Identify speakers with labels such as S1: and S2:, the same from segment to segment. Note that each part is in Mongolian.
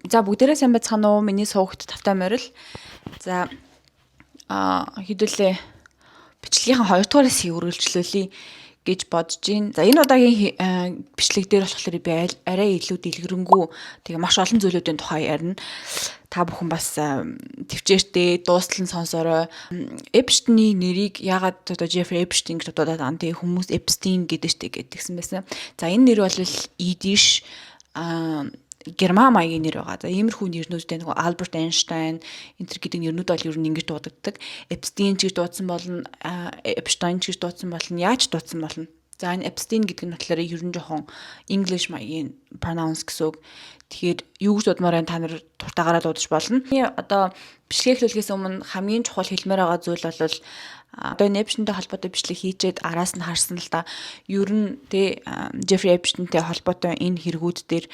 S1: За бүгдээрээ сайн байцгаана уу? Миний суугт тавтай морил. За хэдүүлээ бичлэгийнхаа 2 дугаар хэсгийг үргэлжлүүлье гэж бодож байна. За энэ удаагийн бичлэг дээр болохоор би арай илүү дэлгэрэнгүй тэгээ маш олон зүйлүүдийн тухай ярина. Та бүхэн бас төвчээртэй дуустал нь сонсорой. Эпштейний нэрийг ягаад одоо Jeffrey Epstein гэж дуудаад байгаа юм. Хүмүүс Epstein гэдэгсэн байсан. За энэ нэр бол идиш Герман маягийн нэр байгаа. За иймэрхүү нэрнүүдтэй нөгөө Albert Einstein энэ төр гэдэг нэрнүүд бол ер нь ингэж дуудагддаг. Epstein ч гэж дуудсан болно, Epstein ч гэж дуудсан болно, яаж дуудсан болно. За энэ Epstein гэдэг нь болохоор ер нь жоохон English маягийн pronounce гэсэн үг. Тэгэхээр юу гэж дуудмаар та нар туртаагаараа дуудаж болно. Одоо бичлэг эхлүүлэхээс өмнө хамгийн чухал хэлмээр байгаа зүйл бол одоо Epstein-тэй холбоотой бичлэг хийчээд араас нь харсан л да. Ер нь Jeffrey Epstein-тэй холбоотой энэ хэрэгүүд дээр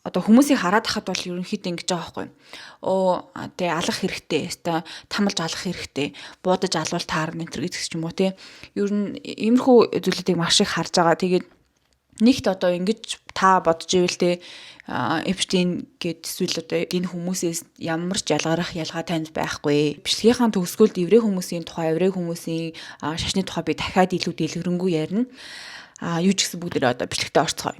S1: одоо хүмүүсийг хараад хахад бол ерөнхийдөө ингэж байгаа байхгүй. Алах хэрэгтэй, өстой тамалж алах хэрэгтэй, буудаж алвал таарна энэ төр гэж юм уу те. Ер нь иймэрхүү зүйлүүдийг маш их харж байгаа. Тэгээд нэгт одоо ингэж та бодож ивэл те Epstein гэд эсвэл одоо энэ хүмүүсээс ямар ч ялгаа танд байхгүй. Бичлэгийнхаа төгсгөлд еврей хүмүүсийн тухай, еврей хүмүүсийн шашны тухай би дахиад илүү дэлгэрэнгүй ярина. Юу ч гэсэн бүгдээрээ одоо бичлэгтээ орцгоё.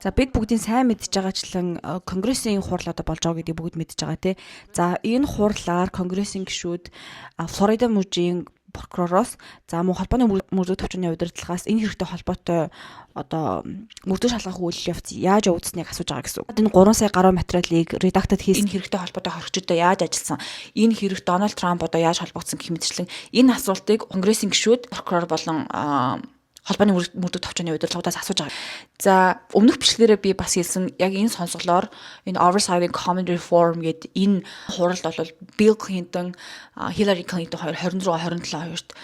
S1: За бид бүгдийн сайн мэдж байгаачлан конгрессийн хурал одоо болж байгаа гэдгийг бүгд мэдж байгаа тий. За энэ хурлаар конгрессийн гишүүд Флорида мужийн прокуророос за мөн холбооны мөрдөх төвчний удирдлагаас энэ хэрэгтэй холбоотой одоо мөрдөх шалгах үйл явц яаж явагдсныг асууж байгаа гэсэн. Энэ 3 сая гаруй материалыг редактад хийсэн энэ хэрэгтэй холбоотой хоригчдод яаж ажилласан, энэ хэрэг Дональд Трамп одоо яаж холбогдсон гэх мэтчлэн энэ асуултыг конгрессийн гишүүд прокурор болон холбооны мөрдөх төвчний удирдлагуудаас асууж байгаа. За өмнөх бичлэгээрээ би бас хэлсэн яг энэ сонсголоор энэ Oversight and Common Reform гэдэг энэ хуралд бол Bill Clinton, Hillary Clinton 2026 27 хоёрт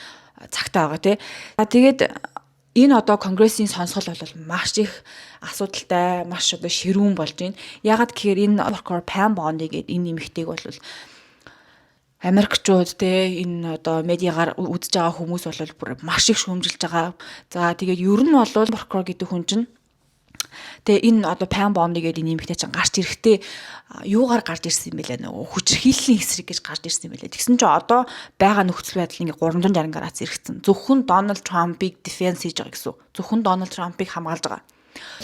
S1: цагтаа байгаа тий. За тэгээд энэ одоо конгрессийн сонсгол бол маш их асуудалтай, маш одоо ширүүн болж байна. Ягаад гэхээр энэ прокурор Pam Bondi гэдэг энэ нэмэгтэйг бол Америкчууд энэ одоо медиагаар үзэж байгаа хүмүүс бол бүр маш их шүүмжилж байгаа. За тэгээд ер нь бол прокурор гэдэг хүн чинь энэ одоо Pam Bondi гэдэг нэмэгтэй чинь гарч ирэхдээ юугаар гарч ирсэн юм бэ лээ нөгөө хүчирхийллийн эсрэг гэж гарч ирсэн юм бэ лээ. Тэгсэн чинь одоо байгаа нөхцөл байдал ингээ 360 градус эргэцэн. Зөвхөн Donald Trump-ыг defense хийж байгаа гэсэн. Зөвхөн Donald Trump-ыг хамгаалж байгаа.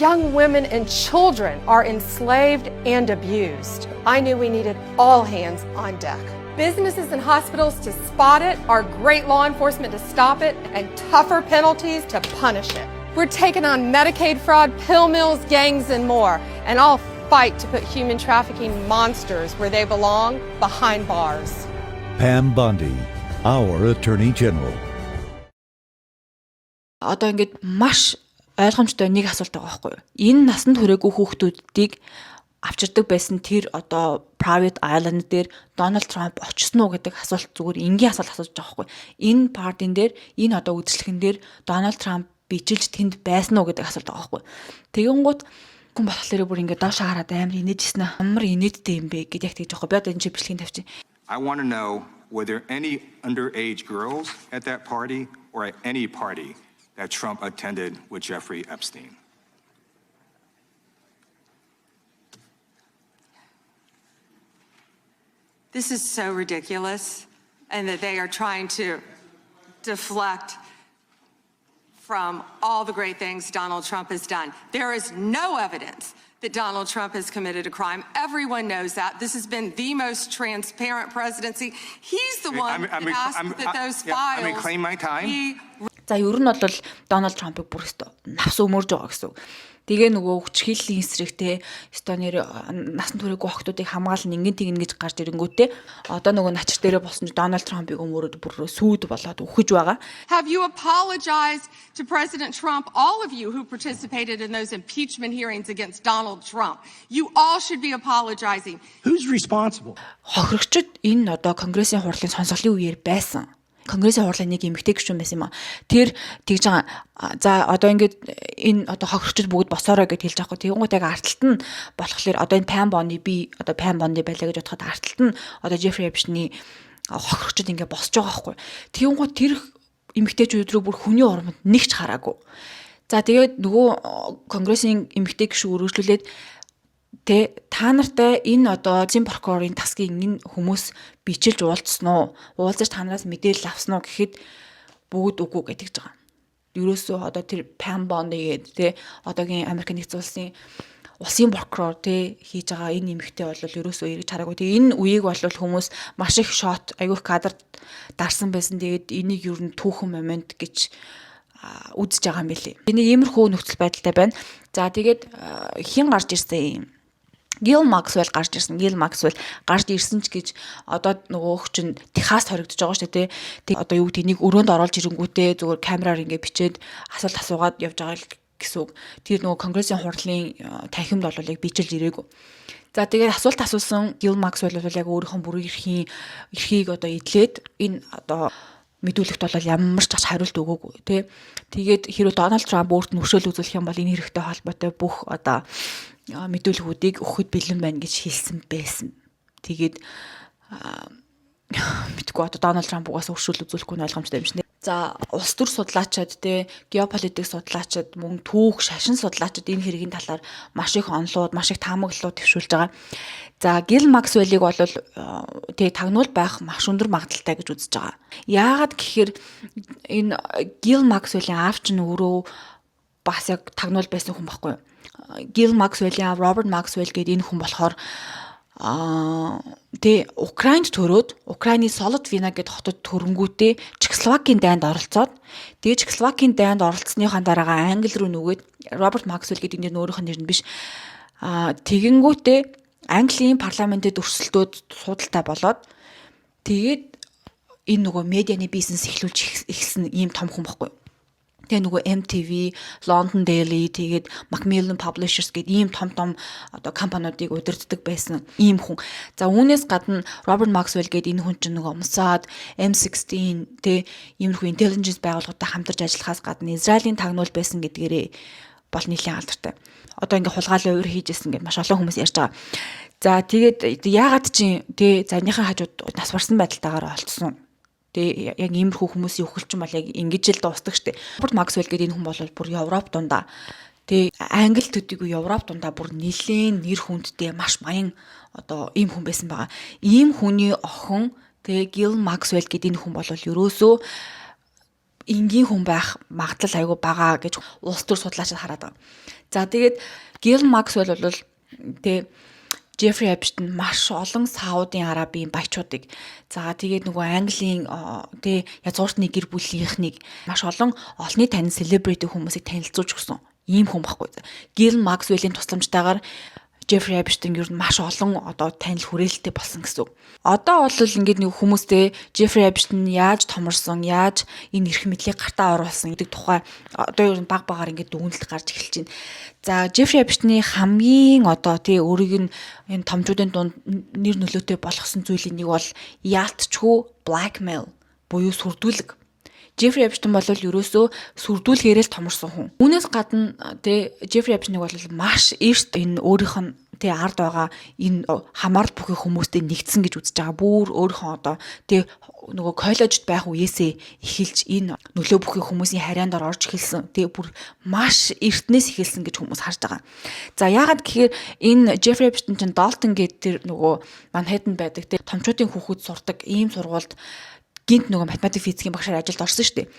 S2: Young women and children are enslaved and abused. I knew we needed all hands on deck. Businesses and hospitals to spot it, our great law enforcement to stop it, and tougher penalties to punish it. We're taking on Medicaid fraud, pill mills, gangs, and more, and I'll fight to put human trafficking monsters where they belong, behind bars.
S3: Pam Bondi, our Attorney General.
S1: Одоо ингээд маш ойлгомжтой нэг асуулт байгаа байхгүй юу? Энэ насанд хүрээгүй хүүхдүүдийг авчирдаг байсан тэр одоо private island дээр Donald Trump очсон уу гэдэг асуулт зүгээр энгийн асуулт асууж байгаа байхгүй. Энэ партийн дээр энэ одоо үзэсгэлэн дээр Donald Trump бижилж тэнд байсан уу гэдэг асуулт байгаа байхгүй. Тэгэнгუთ хүн болохоор бүр ингээд доош хараад амар инээжсэн аа. Амар инээдтэй юм бэ гэж яг тэгж байгаа. Би одоо энэ чи бичлэгийн тавьчих.
S4: I want to know were there any underage girls at that party or at any party that Trump attended with Jeffrey Epstein?
S5: This is so ridiculous, and that they are trying to deflect from all the great things Donald Trump has done. There is no evidence that Donald Trump has committed a crime. Everyone knows that. This has been the most transparent presidency. He's the one that asked that those files.
S4: I'm reclaim my time.
S1: За ер нь бол Donald Trump-ыг бүр өстө навс өмөрж байгаа гэсэн. Тэгээ нөгөө хүчирхийллийн эсрэгтэй өстө нэр насан туршаагүй охтуудыг хамгаална ингэн тэгнэ гэж гарч ирэнгүүтээ одоо нөгөө начир дээрээ болсон Donald Trump-ыг өмөрөөд бүр сүйд болоод үхэж байгаа.
S5: Have you apologized to President Trump, all of you who participated in those impeachment hearings against Donald Trump? You all should be apologizing.
S6: Who's responsible?
S1: Хохирогчд энэ одоо конгрессийн хурлын сонсголын үеэр байсан. Конгрессийн хурлын нэг эмэгтэй гишүүн байсан юм аа. Тэр тэгж байгаа. За одоо ингээд энэ одоо хохирчд бүгд босоорой гэж хэлж байгаа. Тэгэнгүүт яг арталт нь болохоор одоо энэ Pam Bondi би одоо Pam Bondi байлаа гэж бодоход арталт нь одоо Jeffrey Epstein-ийн хохирчд ингээд босч байгаа байхгүй. Тэгэнгүүт тэр эмэгтэйчүүд рүү бүр хүний урманд нэгч хараагүй. За тэгээд нөгөө конгрессийн эмэгтэй гишүүн өргөжлүүлээд та нартай энэ одоо зин прокурорын тасгийн энэ хүмүүс бичилж уулзсан уу? Уулзаж танараас мэдээлэл авсан уу гэхэд бүгд үгүй гэж байгаа. Ерөөсөө одоо тэр Pam Bondi гэдэг одоогийн Америк нэгдсэн улсын прокурор хийж байгаа энэ нэмэгтэй бол ерөөсөө эргэж хараагүй. Тэгээ энэ үеийг бол хүмүүс маш их шот, айгүйх кадрт дарсан байсан. Тэгээд энийг ер нь түүхэн момент гэж үзэж байгаа юм билий. Энэ иймэрхүү нөхцөл байдалтай байна. За тэгээд хин гарч ирсэн юм. Gil Maxwell гарч ирсэн. Gil Maxwell гарч ирсэн ч гэж одоо нөгөөх чинь Техаст хоригдож байгаа шүү дээ. Тэг одоо юу гэдэг нэг өрөөнд оруулж ирэнгүүтээ зүгээр камераар ингээ бичээд асуулт асуугаад явж байгаа гэсэн үг. Тэр нөгөө конгрессийн хурлын танхимд бол яг бижилж ирээгүй. За тэгээд асуулт асуусан Gil Maxwell бол яг өөрийнхөө бүрийн эрхийг одоо эдлээд энэ одоо мэдүүлэгт бол ямар ч хариулт өгөөгүй тий. Тэгээд хэрвээ Дональд Трамп өөрт нь өршөөл үзүүлэх юм бол энэ хэрэгтэй холбоотой бүх одоо мэдүүлгүүдийг өгөхөд бэлэн байна гэж хэлсэн байсан. Тэгээд мэдгүй одоо Дональд Трамп угаасаа өршөөл үзүүлэхгүй нь ойлгомжтой юм шнэ. За улс төр судлаачид геополитик судлаачид мөн түүх шашин судлаачид энэ хэргийн талаар маш их онолууд, маш их таамаглалууд төвшүүлж байгаа. За Gil Maxwell-ыг бол тагнуул байх маш өндөр магадaltaй гэж үзэж байгаа. Яагаад гэхээр энэ Gil Maxwell-ийн аав чинь өөрөө бас яг тагнуул байсан хүн байхгүй юу? Gil Maxwell-ийн Robert Maxwell гэдэг энэ хүн болохоор Украинд төрөөд Украины Солотвина гэдэг хотод төрөнгүүтээ Чехословакийн дайнд оролцоод тэгээ Чехословакийн дайнд оролцсныхаа дараагаа Англи руу нүгээд Robert Maxwell гэдэг нэр нь өөрийнх нь нэр нь биш тэгэнгүүтээ Английн парламентэд өрсөлдөөд судалтай болоод тэгээд энэ нөгөө медианы бизнес эхлүүлж эхэлсэн ийм том хүн байхгүй. Тэгээ нөгөө MTV, London Daily, тэгээд Macmillan Publishers гэдэг ийм том одоо компаниудыг удирддаг байсан ийм хүн. За үүнээс гадна Robert Maxwell гэдэг энэ хүн чинь нөгөө Mossad, M16 иймэрхүү intelligence байгууллагуудтай хамтарч ажиллахаас гадна Израилийн тагнуул байсан гэдгээрээ бол нэлээд алдартай. Одоо ингээ хулгайлан өөр хийжсэн гэдээ маш олон хүмүүс ярьж байгаа. За тэгээд яагаад чи зарныхаа хажууд нас барсан байдалтайгаар олцсон. Яг иймэрхүү хүмүүсийн өхөлчин бол яг ингэж л дуустдаг штеп. Robert Maxwell гэдэг энэ хүн бол бүр Европ дундаа Англи төдийгүй Европ дундаа бүр нэлээд нэр хүндтэй маш баян одоо ийм хүн байсан байгаа. Ийм хүний охин Gil Maxwell гэдэг энэ хүн бол ерөөсөө энгийн хүн байх магадлал айгүй бага гэж улс төр судлаачид хараад байгаа. За тэгээд Gil Maxwell бол Jeffrey Epstein маш олон Саудын Арабын баячуудыг за тэгээд нөгөө Английн язгууртны гэр бүлийнхнийг маш олон олонний танил celebrity хүмүүсийг танилцуулж өгсөн ийм хүн байхгүй. Gil Maxwell-ийн тусламжтайгаар Jeffrey Epstein ер нь маш олон одоо танил хүрээлэлтэй болсон гэсэн. Одоо бол ингээд нэг хүмүүстэй Jeffrey Epstein яаж томорсон, яаж энэ эрх мэдлийг гартаа оруулсан гэдэг тухай одоо ер нь баг багаар ингээд дүгнэлт гарч эхэлж байна. За Jeffrey Epstein-ийн хамгийн одоо өөрийг нь энэ томчуудын дунд нэр нөлөөтэй болгосон зүйлийн нэг бол яалтчгүй blackmail буюу сүрдүүлэг. Jeffrey Epstein бол ерөөсөө сүрдүүлгээрээ л томорсон хүн. Үүнээс гадна Jeffrey Epstein-ыг бол маш эрт энэ өөрийнх нь ард байгаа энэ хамаарал бүхий хүмүүстэй нэгдсэн гэж үзэж байгаа. Бүр өөрийнхөө одоо нөгөө коллежид байх үеэсээ эхэлж энэ нөлөө бүхий хүмүүсийн харьяанд орж эхэлсэн. Бүр маш эртнээс эхэлсэн гэж хүмүүс харж байгаа. За яагаад гэхээр энэ Jeffrey Epstein чинь Dalton гэдэг тэр нөгөө Manhattan байдаг томчуудын хүүхэд сурдаг ийм сургуульд гинт нөгөө математик физикийн багшаар ажилд орсон шүү дээ.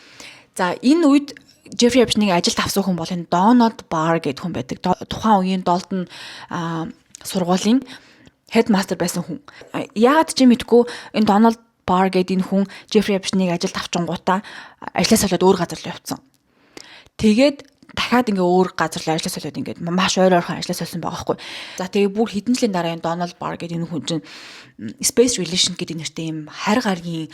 S1: За энэ үед Jeffrey Epstein-ийг ажилд авсан хүн бол энэ Donald Barr гэдэг хүн байдаг. Тухайн үеийн Dalton сургуулийн headmaster байсан хүн. Яагаад ч юм мэдгүй энэ Donald Barr гэдэг энэ хүн Jeffrey Epstein-ийг ажилд авчингуудаа ажлаас олоод өөр газар руу явцсан. Тэгээд дахиад ингээ өөр газар руу ажлаас олоод ингээд маш ойрхон ажлаас олсон байгаа байхгүй. За тэгээ бүр хэдэн жилийн дараа энэ Donald Barr гэдэг энэ хүн чинь Space Relation гэдэг нэртэй юм харь гаргийн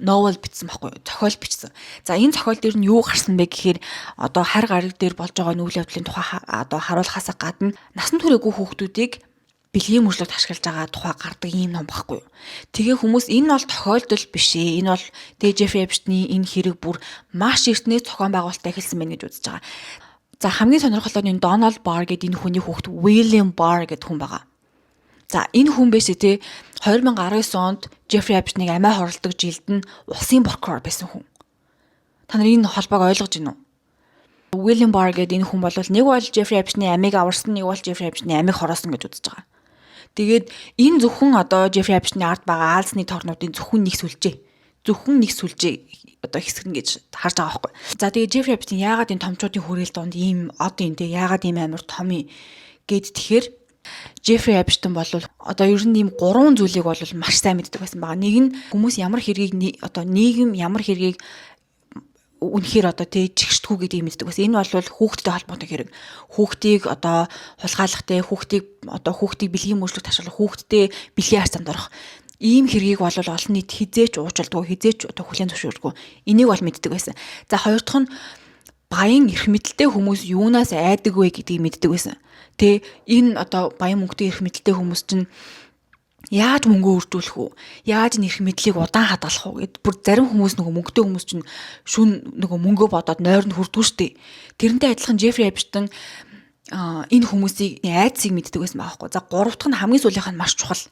S1: новел бичсэн байхгүй, зохиол бичсэн. За энэ зохиол дээр нь юу гарсан бэ гэхээр одоо харь гариг дээр болж байгаа нүүл явдлын тухай одоо харуулхаасаа гадна насан туршаагүй хүүхдүүдийг бэлгийн мөрчлөгт ашиглаж байгаа тухай гардаг юм ном байхгүй юу. Тэгээ хүмүүс энэ бол тохиолдол биш ээ. Энэ бол Jeffrey Epstein-ийн энэ хэрэг бүр маш эртнээс зохион байгуулалтаа эхэлсэн байна гэж үзэж байгаа. За хамгийн сонирхолтой нь Donald Barr гэдэг энэ хүний хүүхэд William Barr гэдэг хүн байгаа. За энэ хүн биш ээ 2019 онд Jeffrey Epstein-ийг амиа хорлдог жилд нь улсын прокурор байсан хүн. Та нар энэ холбоог ойлгож байна уу? William Barr гэдэг энэ хүн бол нэг бол Jeffrey Epstein-ийн амийг аварсан, нэг бол Jeffrey Epstein-ийн амийг хороосон гэж үзэж байгаа. Тэгээд энэ зөвхөн одоо Jeffrey Epstein-ийн ард байгаа аалзны торнуудын зөвхөн нэг сүлжээ одоо хэсэг нь гэж харж байгаа байхгүй. За тэгээд Jeffrey Epstein яагаад энэ томчуудын хүрээл донд ийм одоо энэ яагаад ийм амар том юм гэд тэгэхээр Jeffrey Epstein бол одоо ер нь ийм 3 зүйлийг бол маш сайн мэддэг байсан байгаа. Нэг нь хүмүүс ямар хэргийг одоо нийгэм ямар хэргийг үнэхээр одоо чигшдэггүй гэдгийг мэддэг байсан. Энэ бол хүүхдтэй холбоотой хэрэг. Хүүхдийг одоо хулгайлахтай, хүүхдийг бэлгийн мөрчлөг ташаалах, хүүхдтэй бэлгийн харьцаанд орох. Ийм хэргийг бол олон нийт хизээч уужалдгүй, хизээч одоо хүлээн зөвшөөрдөггүй. Энийг бол мэддэг байсан. За хоёр дахь нь баян эрх мэдэлтэй хүмүүс юунаас айдаг вэ гэдгийг мэддэг байсан. Тэ энэ одоо баян мөнгөтэй эрх мэдэлтэй хүмүүс чинь яаж мөнгөө үржүүлэх үү? Яаж энэ эрх мэдлийг удаан хадгалах уу гэд бүр зарим хүмүүс нөгөө мөнгөтэй хүмүүс чинь шүн нөгөө мөнгөө бодоод нойронд хүрдгүү штэ. Тэрнтэй адилхан Jeffrey Epstein энэ хүмүүсийг айдсыг мэддэг байсан байхгүй. За гурав дахь нь хамгийн сүүлийнх нь маш чухал.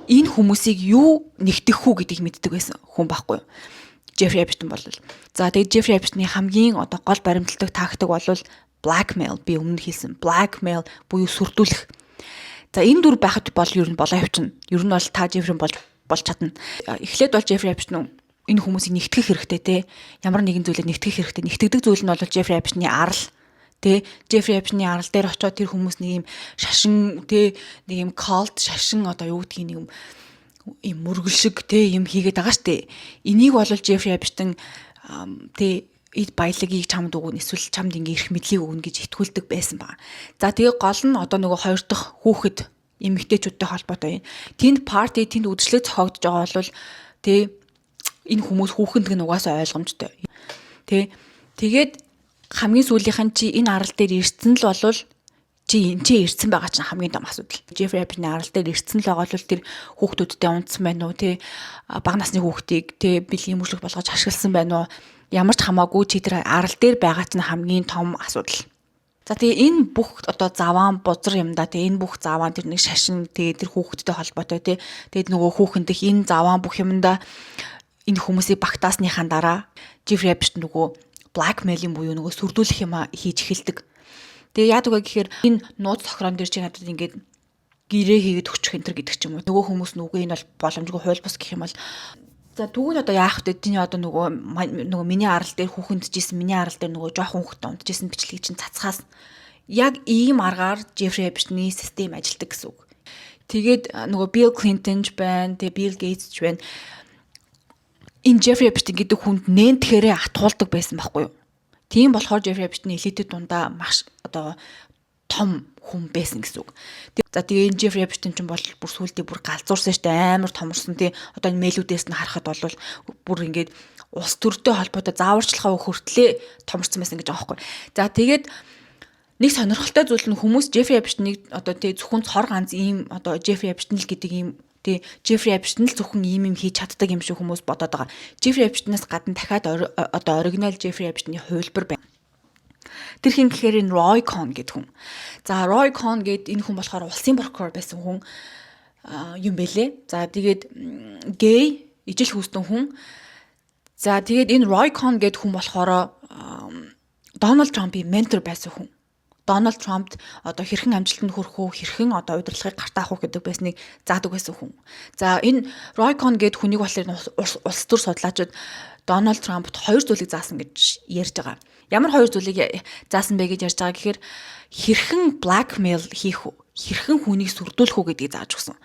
S1: Энэ хүмүүсийг юу нэгтгэх үү гэдгийг мэддэг байсан хүн байхгүй юу? Jeffrey Epstein бол. За тэгээд Jeffrey Epstein-ийн хамгийн одоо гол баримтлагдаг тактик бол blackmail. Би өмнө хэлсэн. Blackmail буюу сүрдүүлэх. За энэ дүр байхад бол ер нь болоо явчихна. Ер нь бол та Jeffrey болж чадна. Эхлээд бол Jeffrey Epstein энэ хүмүүсийг нэгтгэх хэрэгтэй те. Ямар нэгэн зүйлийг нэгтгэх хэрэгтэй. Нэгтгэдэг зүйл нь бол Jeffrey Epstein-ийн арал. Тэ Jeffrey Epstein-ийн арал дээр очиод тэр хүмүүс нэг юм шашин тэ нэг юм cult шашин одоо юу гэдгийг нэг юм мөргөлшиг тэ юм хийгээд байгаа штэ. Энийг бол Jeffrey Epstein тэ эд баялагийг чамд өгнө эсвэл чамд ингээ эрх мэдлийг өгнө гэж итгүүлдэг байсан баг. За тэгээ гол нь одоо нөгөө хоёр дахь хүүхэд эмэгтэйчүүдтэй холбоотой юм. Тэнд парти тэнд үдшилэг зохиогдож байгаа бол тэ энэ хүмүүс хүүхэнд нь угаасаа ойлгомжтой. Тэ тэгээд хамгийн сүүлийнх нь чи энэ арал дээр ирсэн л болвол чи ирсэн байгаа чинь хамгийн том асуудал. Jeffrey Epstein арал дээр ирсэн л байгаа бол тэр хүүхдүүдтэй унтсан байна уу те бага насны хүүхдийг те бэлгийн мөрчлөг болгож ашигласан байна уу? Ямар ч хамаагүй чи тэр арал дээр байгаа чинь хамгийн том асуудал. За тэгээ энэ бүх одоо заваан бузар юмдаа тэгээ энэ бүх заваан тэр нэг шашин тэгээ тэр хүүхдтэй холбоотой те тэгээд нөгөө хүүхэндх энэ заваан бүх юмдаа энэ хүмүүсийг багтаасныхаа дараа Jeffrey Epstein нөгөө blackmail-ийн буюу нөгөө сүрдүүлэх юм хийж эхэлдэг. Тэгээ яадаг вэ гэхээр энэ нууц тохирон дээр чи надад ингээд гэрээ хийгээд өччих энэ төр гэдэг ч юм уу. Нөгөө хүмүүс нүгөө энэ бол боломжгүй хууль бус гэх юм бол за түүний одоо яах вэ? Тэний одоо нөгөө миний арал дээр хүүхэнд жисэн, миний арал дээр нөгөө жоохон хүүхэдтэй унтжсэн бичлэгийг чинь цацхаас яг ийм аргаар Jeffrey Epstein-ийн систем ажилладаг гэсэн үг. Тэгээд нөгөө Bill Clinton ч байна, тэгээ Bill Gates ч байна. Энэ Jeffrey Epstein гэдэг хүнд нэнтгэхээрээ атгуулдаг байсан байхгүй юу? Тийм болохоор Jeffrey Epstein элитэд дундаа маш одоо том хүн байсан гэсэн үг. За тэгээ энэ Jeffrey Epstein ч бол бүр сүулдэ бүр галзуурсан штэ амар томорсон тий. Одоо энэ мэйлүүдээс нь харахад бол бүр ингээд улс төртэй холбоотой зааварчилгаа өгөх хүртлээ томорсон байсан гэж байгаа байхгүй. За тэгээд нэг сонирхолтой зүйл нь хүмүүс Jeffrey Epstein-ийг одоо тий зөвхөн цор ганц ийм одоо Jeffrey Epstein л гэдэг ийм тий Jeffrey Epstein л зөвхөн ийм хийж чаддаг юм шиг хүмүүс бодоод байгаа. Jeffrey Epstein-аас гадна дахиад одоо оригинал Jeffrey Epstein-ийн хувилбар байна. Тэр хин гэхээр энэ Roy Cohn гэдэг хүн. За Roy Cohn гэдэг энэ хүн болохоор улсын прокурор байсан хүн юм бэлээ. За тэгээд гей ижил хүүстэн хүн. За тэгээд энэ Roy Cohn гэдэг хүн болохоор Donald Trump-ийн ментор байсан хүн. Donald Trump одоо хэрхэн амжилтанд хүрэх үү, хэрхэн одоо удирдлагыг гартаах уу гэдэг байсныг заадаг байсан хүн. За энэ Roy Cohn гэдэг хүнийг болохоор улс төр судлаачид Donald Trump-д хоёр зүйлийг заасан гэж ярьж байгаа. Ямар хоёр зүйлийг заасан бэ гэж ярьж байгаа гэхээр хэрхэн blackmail хийх үү, хэрхэн хүнийг сүрдүүлэх үү гэдгийг зааж өгсөн.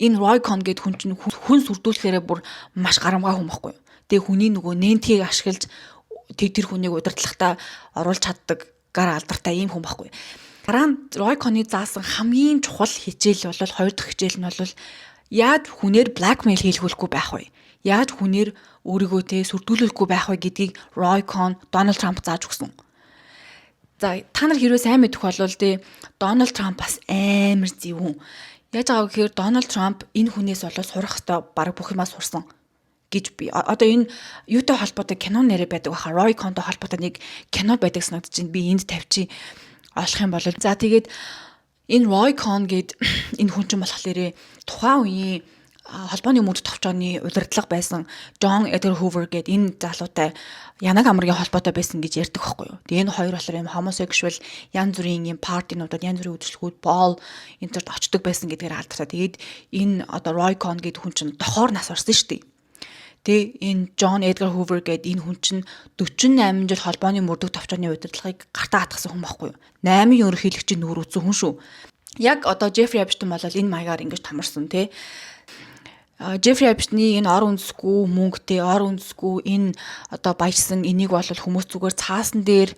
S1: Энэ Roy Cohn гэдэг хүн чинь хүн сүрдүүлэхээрээ бүр маш гарамгай хүн байхгүй юу. Тэгээ хүний нөгөө нэнтгийг ашиглаж тэр хүнийг удирдлагатаа оруулж чаддаг гар алдартай ийм хүн байхгүй. Дараа нь Roy Cohn-ы заасан хамгийн чухал хичээл бол хоёр дахь хичээл нь бол яаж хүнээр blackmail хийлгүүлэхгүй байх вэ? Яаж хүнээр өөрийгөө сүрдүүлэхгүй байх вэ гэдгийг Roy Cohn Donald Trump зааж өгсөн. За та нар хэрвээ сайн мэдэх бол Donald Trump бас амар зөв хүн. Яаж байгаа вэ гэхээр Donald Trump энэ хүнээс сурах хэвээр баг бүх юмаа сурсан гэж би одоо энэ юутай холбоотой кино нэрэ байдаг баха Roy Cohn-той холбоотой нэг кино байдаг санагдаж байна. Би энд тавьчих олох юм бол за тэгээд энэ Roy Cohn гэд энэ хүн чинь болохоор тухайн үеийн холбооны мөрд товчооны удирдлага байсан John Edgar Hoover гэдэг энэ залуутай янаг амргийн холбоотой байсан гэж ярьдаг байхгүй юу. Тэгээ энэ хоёр болохоор юм homosexual янз бүрийн юм партинуудад янз бүрийн үйлчлэгүүд боол энтерт очдог байсан гэдгээр алдартай. Тэгээд энэ одоо Roy Cohn гэдэг хүн чинь дохоор нас орсон шүү дээ. Тэгээ энэ John Edgar Hoover гэдэг энэ хүн чинь 48 жил холбооны мөрдөг товчооны удирдлагыг гартаа хатгасан хүн байхгүй юу. 8 ерөнхийлөгчийн нүүр үзсэн хүн шүү. Яг одоо Jeffrey Epstein бол энэ маягаар ингэж томорсон тий. Jeffrey Epstein-ийн энэ ор үндэсгүй мөнгөтэй ор үндэсгүй энэ одоо баяжсан энийг бол хүмүүс зүгээр цаасан дээр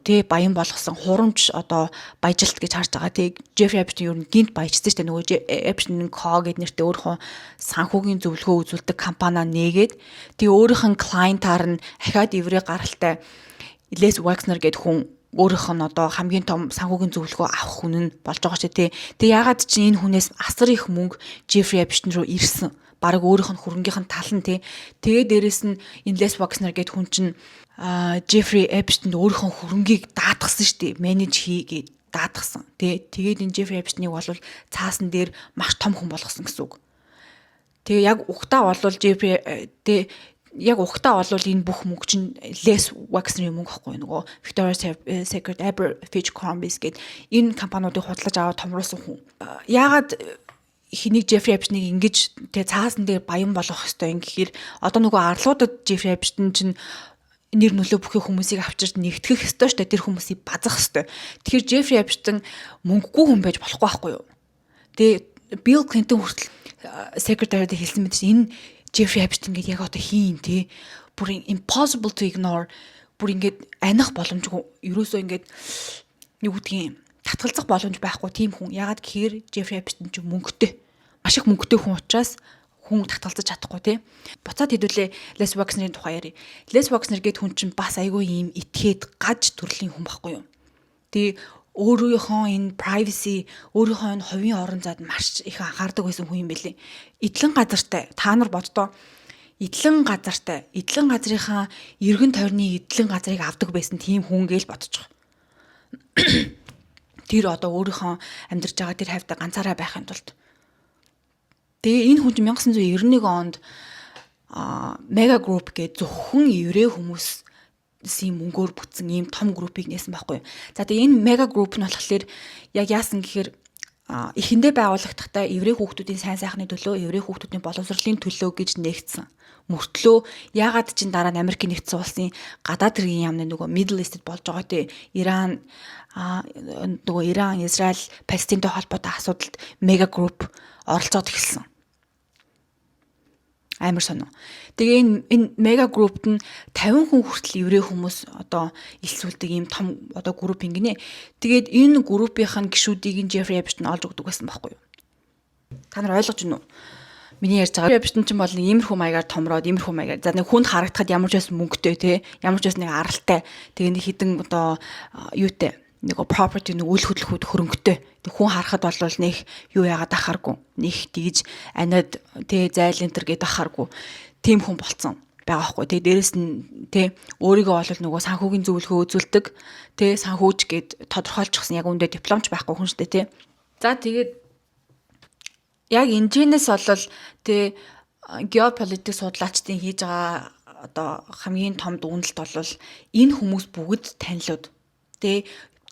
S1: тий баян болгосон хурамч одоо баяжилт гэж харж байгаа. Тий Jeffrey Epstein юу гинт баяжсан шүү дээ. Нөгөө Epstein Co гэдэг нэртэй өөрийнхөө санхүүгийн зөвлөгөө үзүүлдэг компаниа нээгээд тий өөрийнх нь клиентаар нь ахаад иврэ гаралтай Les Wexner гэдэг хүн өөрийнх нь одоо хамгийн том санхүүгийн зөвлөгөө авах хүн нь болж байгаа ч тий. Тэгээ ягаад чи энэ хүнээс асар их мөнгө Jeffrey Epstein руу ирсэн. Бараг өөрийнх нь хөрөнгийнх нь тал нь тий. Тэгээ дээрэс нь энэ Les Wexner гэдэг хүн чинь Jeffrey Epstein өөрийнх нь хөрөнгийг даатгсан шүү дээ. Менеж хийгээд даатгсан. Тий. Тэгээд энэ Jeffrey Epstein-ийг бол цаасан дээр маш том хүн болгосон гэсэн үг. Тэгээ яг ухтаа болвол Jeffrey тий яг ухтаа болвол энэ бүх мөнгө чинь Les Wexner-ийн мөнгө байхгүй нөгөө Victoria's Secret, Abercrombie гээд энэ компаниудыг худалдаж аваад томруулсан хүн. Яагаад хэнийг Jeffrey Epstein-ийг ингэж тэгээ цаасан дээр баян болгох хэвээр ингэхээр одоо нөгөө арлуудад Jeffrey Epstein чинь нэр нөлөө бүхий хүмүүсийг авчирч нэгтгэх хэвээр штэ тэр хүмүүсийг базах хэвээр. Тэгэхээр Jeffrey Epstein мөнгөгүй хүн байж болохгүй байхгүй юу. Тэгээ Bill Clinton хүртэл secretary-д хэлсэн мэт энэ Jeffrey Epstein гэдэг яг одоо хийн тий бүр impossible to ignore бүр ингээд аних боломжгүй ерөөсөө ингээд юу гэдгийг татгалзах боломж байхгүй тийм хүн. Ягаад гэхээр Jeffrey Epstein ч мөнгөтэй маш их мөнгөтэй хүн учраас хүн татгалзаж чадахгүй тий. Буцаад хэдүүлээ Les Wexner-ийн тухай ярив. Les Wexner гэдэг хүн чинь бас айгүй ийм итгээд гаж төрлийн хүн байхгүй юу. Тий өөрийнхөө энэ privacy, өөрийнхөө энэ хувийн орон зайд маш их анхаардаг байсан хүн юм байлээ. Эдлэн газартай та нар боддоо эдлэн газартай, эдлэн газрынхаа эргэн тойрны эдлэн газрыг авдаг байсан тийм хүн гээл бодчих. Тэр одоо өөрийнхөө амьдарч байгаа тэр хавьтай ганцаараа байхын тулд. Тэгээ энэ хүн 1991 онд Mega Group гэж зөвхөн еврей хүмүүс мөнгөөр бүтсэн ийм том группийг нээсэн байхгүй юу. За тэгээ энэ Mega Group нь болохоор яг яасан гэхээр эхэндээ байгуулагдахтаа еврей хүүхдүүдийн сайн сайхны төлөө, еврей хүүхдүүдийн боловсролын төлөө гэж нээгдсэн. Мөртлөө яагаад ч дараа нь Америкийн нэгдсэн улсын гадаад хэргийн яамны нөгөө Middle East-д болж байгаа тий Иран нөгөө Иран, Израиль, Палестинтэй холбоотой асуудалд Mega Group оролцоод эхэлсэн. Амар сонио. Тэгээ энэ Mega Group-т нь 50 хүн хүртэл еврей хүмүүс одоо илсүүлдэг ийм том одоо групп ингэнэ. Тэгээд энэ группийн гишүүдийг Jeffrey Epstein олж өгдөг байсан байхгүй юу? Та нар ойлгож байна уу? Миний ярьж байгаа Epstein ч бол нэг иймэрхүү маягаар томроод иймэрхүү маягаар за нэг хүнд харагдахад ямар ч байсан мөнгөтэй те ямар ч байсан нэг аралтай тэгээ нэг хідэн одоо юутэй нэг property нэг үйл хөдлөхүүд хөрөнгөтэй хүн харахад бол нэг юу яагаад ахааргүй нэг тэгж аниад тэ зайл энтер гээд ахааргүй тийм хүн болцсон байгаа хгүй тэ дээрэс нь тэ өөрийгөө бол нөгөө санхүүгийн зөвлөгөө үзүүлдэг тэ санхүүж гээд тодорхойлчихсан яг үндэ дипломч байхгүй хүн штэ тэ за тэгээд яг энэжнээс бол тэ геополитик судлаачдын хийж байгаа одоо хамгийн том дүгнэлт бол энэ хүмүүс бүгд танилуд тэ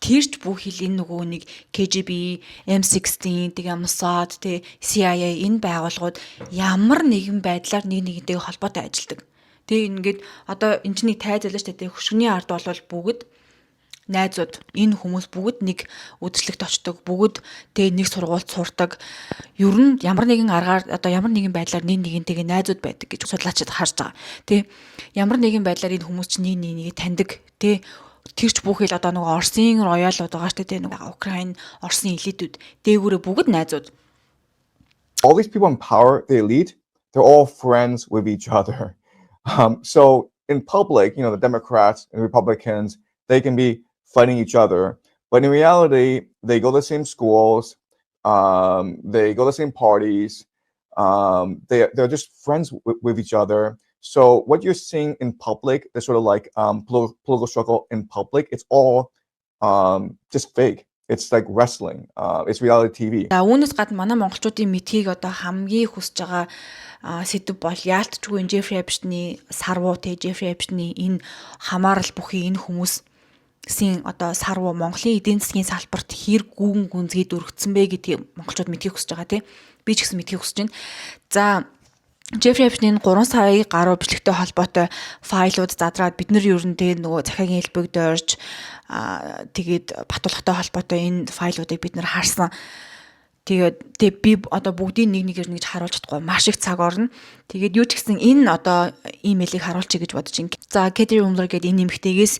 S1: тэрч бүх хил энэ нөгөө нэг KGB, M16, тэгээ Mossad, тэгээ CIA энэ байгууллагууд ямар нэгэн байдлаар нэг нэгнтэй холбоотой ажилладаг. Тэгээ ингээд одоо энэ чинь тайз байлаа шүү дээ. Хөшгөний ард бол бүгд найзууд энэ хүмүүс бүгд нэг үдшилтэд очдог, бүгд тэгээ нэг сургуульд сурдаг. Ер нь ямар нэгэн аргаар одоо ямар нэгэн байдлаар нэг нэгнтэйгээ найзууд байдаг гэж судлаачид харж байгаа. Тэ ямар нэгэн байдлаар энэ хүмүүс чинь нэг нэгийг таньдаг. Тэ тэрч бүхэл одоо нөгөө Оросын роялууд байгаа шүү дээ нөгөө Украин, Оросын элитүүд дээгүүрээ бүгд найзууд.
S6: All these people in power, the elite, they're all friends with each other. So in public, the Democrats and Republicans, they can be fighting each other, but in reality, they go to the same schools, they go to the same parties, they're just friends with each other. So what you're seeing in public, the sort of like political struggle in public, it's all just fake. It's like wrestling. It's reality TV.
S1: За үүнээс гадна манай монголчуудын мэдхийг одоо хамгийн хүсэж байгаа сэдв бол яалтчгүй Jeffrey Epstein-ийн сарвуу те Jeffrey Epstein-ийн энэ хамаарал бүхий энэ хүмүүсийн одоо сарвуу Монголын эдийн засгийн салбарт хэр гүн гүнзгий дөрөгдсөн бэ гэдгийг монголчууд мэдхийг хүсэж байгаа те. Би ч гэсэн мэдхийг хүсэж байна. За Jeffrey Epstein 3 сая гаруй бичлэгтэй холбоотой файлууд задраад бид нар ерөнтэй нөгөө захиагийн хэлбэг дойрж тэгээд батуулгатай холбоотой энэ файлуудыг бид нар харсан. Тэгээд би одоо бүгдийг нэг гэж харуулж чадахгүй маш их цаг орно. Тэгээд юу ч гэсэн энэ одоо имэйлийг харуулчих гэж бодож байна. За Katie Rumler гэдэг энэ нэмэгтэйгээс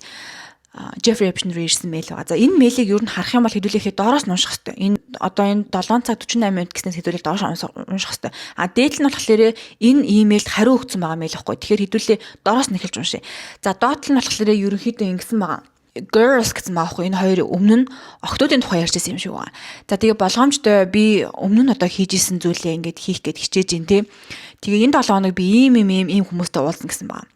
S1: Jeffrey Epstein рүү ирсэн мэйл байгаа. За энэ мэйлийг ер нь харах юм бол хэдүүлэхэд доороос нь унших хэрэгтэй. Энэ одоо энэ 7 цаг 48 минут гэснээр хэдүүлээд доороос унших хэрэгтэй. Дээд нь болохоор энэ имэйлд хариу өгсөн байгаа мэйл байхгүй. Тэгэхээр хэдүүлээ доороос нь эхэлж уншъя. За доод нь болохоор ерөнхийдөө ингэсэн байгаа. Girls гэсэн маахгүй энэ хоёр өмнө нь октоодын тухай ярьж байсан юм шиг байгаа. За тэгээ болгоомжтой би өмнө нь одоо хийж исэн зүйлээ ингээд хийх гээд хичээж ин тээ. Тэгээ энэ 7 хоног би ийм хүмүүстэй уулзсан гэсэн байгаа.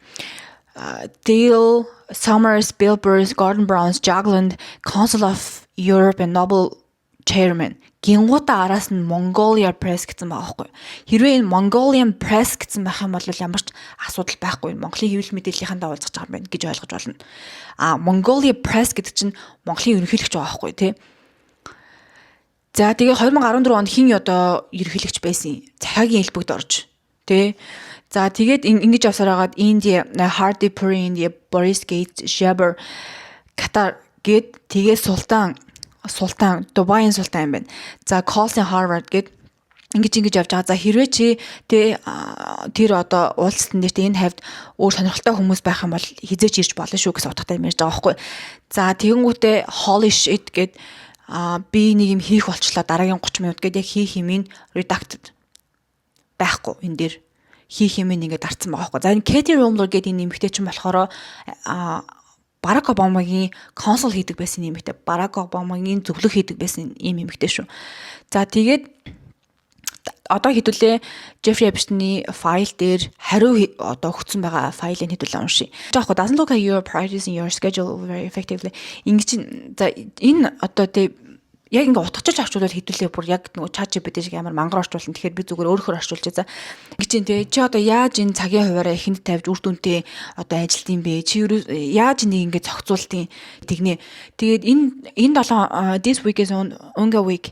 S1: Dale Summers, Bill Burrs, Gordon Browns, Jagland, Council of Europe and Nobel Chairman. Гингуудаа араас нь Mongolia Press гэсэн байгаа байхгүй. Хэрвээ энэ Mongolian Press гэсэн байх юм бол ямар ч асуудал байхгүй. Монголын хэвлэл мэдээллийнхаа уулзах гэж байгаа юм байна гэж ойлгож байна. Mongolia Press гэдэг чинь Монголын ерөнхийлөгч байгаа байхгүй тий. За тэгээ 2014 онд хин одоо ерөнхийлөгч байсан. Захиагийн хэлбэгд орж тий. За тэгээд ингэж явсаар хагаад Индия, Hardy Puri India, Boris Gates, Jaber, Qatar гээд тэгээ Султан Дубайн султан юм байна. За Colson Harvard гээд ингэж явж байгаа. За хэрвээ чи тэр одоо уулзалтан дээр энэ хавьд өөр сонирхолтой хүмүүс байх юм бол хизээч ирж болно шүү гэсэн утгатай юм ярьж байгаа байхгүй. За тэгэнгүүтээ holy shit гээд би нэг юм хийх болчлоо дараагийн 30 минут гээд яг хийх юмыг redacted байхгүй энэ дээр хийх юм ингээд дарцсан байгаа байхгүй. За энэ Katie Rumler гэдэг энэ нэмэгтэй чинь болохоор Барак Обамагийн консул хийдэг байсан нэмэгтэй. Барак Обамагийн зөвлөх хийдэг байсан ийм нэмэгтэй шүү. За тэгээд одоо хэдүүлээ Jeffrey Epstein-ийн файл дээр хариу одоо өгсөн байгаа файлыг хэдүүлээ уншия. Жоохоо doesn't look like you're prioritizing your schedule very effectively. Ингэж за энэ одоо яг ингээ утгачлж авчвал хэдүүлээ бүр яг нөгөө ChatGPT шиг амар мангар орчуулна. Тэгэхээр би зүгээр өөрөөр орчуулж за. Ингэж чинь чи одоо яаж энэ цагийн хуваараа ихэнд тавьж үр дүнтэй одоо ажилт юм бэ? Чи яаж энийг ингээ зохицуултын тэгнэ. Тэгээд энэ 7 this week is Unga week.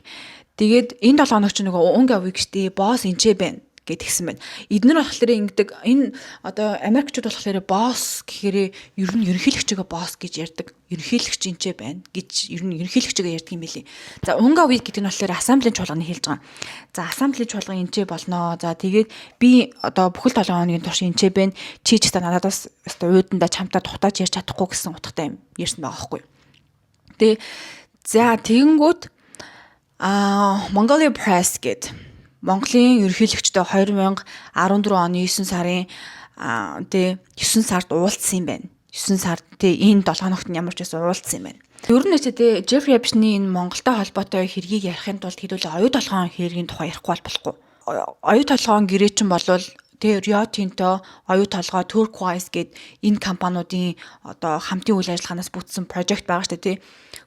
S1: Тэгээд энэ 7 хоног чи нөгөө Unga week штий босс энчээ байна гэдгсэн байна. Эднэр болохоор ингэдэг энэ одоо Америкчууд болохоор босс гэхээр ер нь ерөнхийлөгчөө босс гэж ярьдаг. Ерөнхийлөгч энчээ байна гэж ер нь ерөнхийлөгчөө ярьдаг юм билий. За Unga week гэдэг нь болохоор ассамблеийн чуулганы хэлж байгаа. За ассамблеийн чуулган энчээ болноо. За тэгээд би одоо бүхэл 7 хоногийн турш энчээ байна. Чи ч та надаас одоо уудандаа чамтаа тухтааж ярьж чадахгүй гэсэн утгатай юм ярьсан байгаа байхгүй. Тэгээ за тэгэнгүүт Mongolia Press гэдэг Монголын ерөнхийлөгчтэй 2014 оны 9 сарын 9 сард уулзсан юм байна. 9 сард энэ 7 хоногт ямар ч байсан уулзсан юм байна. Ер нь ч Jeffrey Epstein-ийн Монголтой холбоотой хэргийг ярихын тулд хэдүүлээ оюу толгойн хэргийн тухай ярихгүй болохгүй. Оюу толгойн гэрээ чинь болвол Rio Tinto, оюу толгой, Turquoise гээд энэ компаниудын одоо хамтын үйл ажиллагаанаас бүтсэн project байгаа шүү дээ,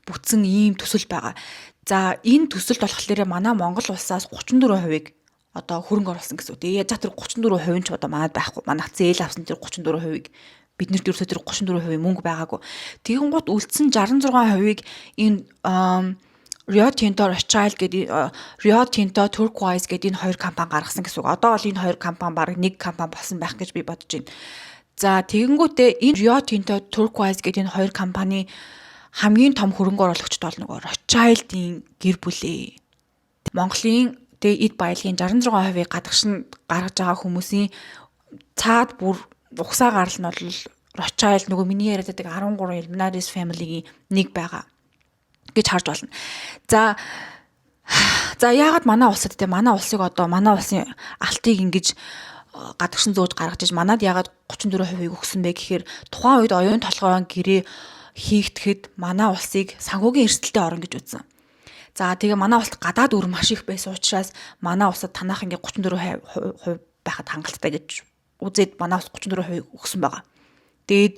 S1: бүтсэн ийм төсөл байгаа. За энэ төсөлд болохоор манай Монгол улсаас 34% одоо хөрөнгө оруулсан гэсэн үг. Тэгээ за тэр 34% ч одоо манад байхгүй. Манайх зээл авсан тэр 34% биднэрт ерөөсөө тэр 34% мөнгө байгаагүй. Тэгэн гут үлдсэн 66%-ыг энэ Rio Tinto, Rothschild гэдэг Rio Tinto, Turquoise гэдэг энэ хоёр компани гаргасан гэсэн үг. Одоо бол энэ хоёр компани баг нэг компани болсон байх гэж би бодож байна. За тэгэнгүүтээ энэ Rio Tinto, Turquoise гэдэг энэ хоёр компани хамгийн том хөрөнгө оруулагчд бол нөгөө Rothschild-ийн гэр бүлээ. Монголын эд баялагын 66%-ийг гадагшин гаргаж байгаа хүмүүсийн цаад бүр ухсаа гарал нь бол Rothschild нөгөө миний яриад байдаг 13 Illuminatis family-гийн нэг байгаа гэж харж байна. За яагаад манай улсад манай улсыг одоо манай улсын алтыг ингэж гадагшин зөөж гаргаж иж манад яагаад 34% өгсөн бэ гэхээр тухайн үед оюун толгойн гэрээ хийгдэхэд манай улсыг санхүүгийн эрсдэлтэй орно гэж үзсэн. За тэгээ манай улсад гадаад үр маш их байсан учраас манай улсад танах ингээ 34% байхад хангалттай гэж үзээд манай улс 34% өгсөн байгаа. Тэгээд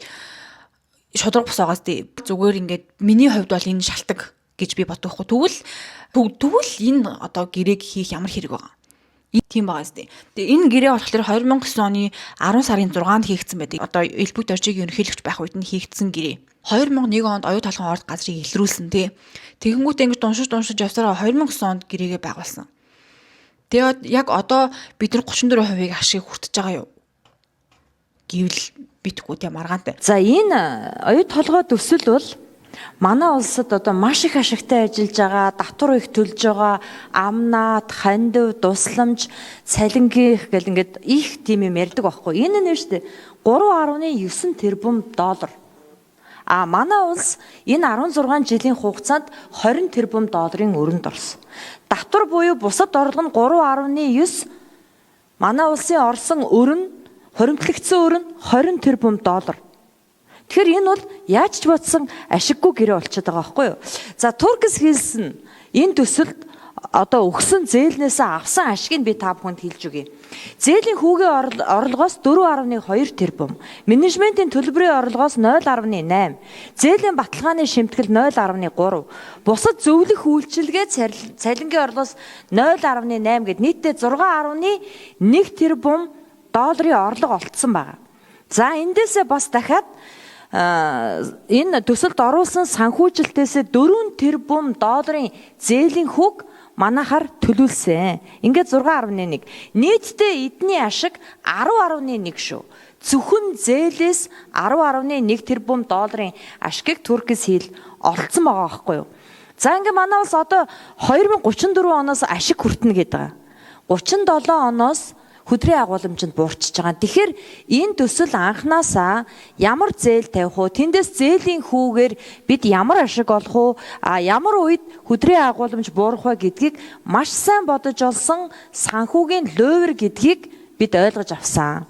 S1: шудраг босоогоос зүгээр ингээд миний хувьд бол энэ шалтгаан гэж би бодохгүй. Тэгвэл энэ одоо гэрээг хийх ямар хэрэг байгаа. Тийм байгаа зү. Тэгээ энэ гэрээ болохоор 2009 оны 10 сарын 6-нд хийгдсэн байдаг. Одоо элбэг доржийг ерөнхийлөгч байх үед нь хийгдсэн гэрээ. 2001 онд оюу толгойн орд газрыг илрүүлсэн тий. Тэгэнгүүтээ ингэж уншиж явсараа 2009 онд гэрээгээ байгуулсан. Тэгээд яг одоо бид нар 34% ашиг хүртэж байгаа юу гэвэл битггүй тийм маргаантай.
S7: За энэ оюу толгой төсөл бол манай улсад одоо маш их ашигтай ажиллаж байгаа, татвар их төлж байгаа, амнаад, хандив, тусламж, цалингийнх гэл ингээд их тийм юм ярьдаг байхгүй. Энэ нь шүү дээ 3.9 тэрбум доллар. А манай улс энэ 16 жилийн хугацаанд 20 тэрбум долларын өрөнд орсон. Татвар буюу бусад орлого нь 3.9, манай улсын орсон өрн, хоримтлагдсан өрн 20 тэрбум доллар. Тэгэхээр энэ бол яаж ч бодсон ашиггүй гэрээ болчиход байгаа байхгүй юу? За Turkish Hills нь энэ төсөлд одоо өгсөн зээлнээс авсан ашиг нь би та бүхэнд хэлж өгье. Зээлийн хүүгийн орлогоос 4.2 тэрбум, менежментийн төлбөрийн орлогоос 0.8, зээлийн баталгааны шимтгэл 0.3, бусад зөвлөх үйлчилгээ цалингийн орлогоос 0.8 гэд нийтдээ 6.1 тэрбум долларын орлого олцсон байна. За эндээсээ бас дахиад энэ төсөлд оруулсан санхүүжилтээс 4 тэрбум долларын зээлийн хүүг манайхаар төлүүлсэн. Ингээд 6.1. Нийтдээ эдний ашиг 10.1 шүү. Зөвхөн зээлээс 10.1 тэрбум долларын ашигыг Turkish Hill олцсон байгаа байхгүй юу? За ингээд манай улс одоо 2034 оноос ашиг хүртэнэ гэдэг. 37 оноос хөдрийн агуулмжинд буурчиж байгаа. Тэгэхээр энэ төсөл анханасаа ямар зээл тавих уу, тэндээс зээлийн хүүгээр бид ямар ашиг олох уу, ямар үед хөдрийн агуулмж буурах вэ гэдгийг маш сайн бодож олсон санхүүгийн ловер гэдгийг бид ойлгож авсан.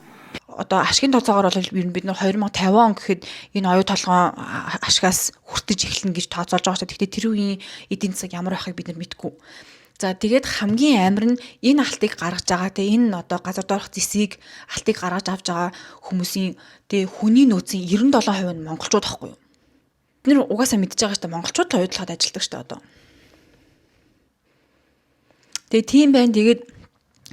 S1: Одоо ашигын тооцоогоор бол бид нар 2050 он гэхэд энэ оюу толгойн ашигаас хүртэж эхэлнэ гэж тооцоолж байгаа шүү. Гэхдээ тэр үеийн эдийн засаг ямар байхыг бид нар мэдгүй. За тэгээд хамгийн амар нь энэ алтыг гаргаж байгаа те энэ одоо газар доорх зэсийг алтыг гаргаж авч байгаа хүмүүсийн те хүний нөөцийн 97% нь монголчууд байхгүй юу? Бид нэр угаасаа мэдж байгаа шүү дээ монголчууд оюутлахад ажилладаг шүү дээ одоо. Тэгээ тийм байна. Тэгээд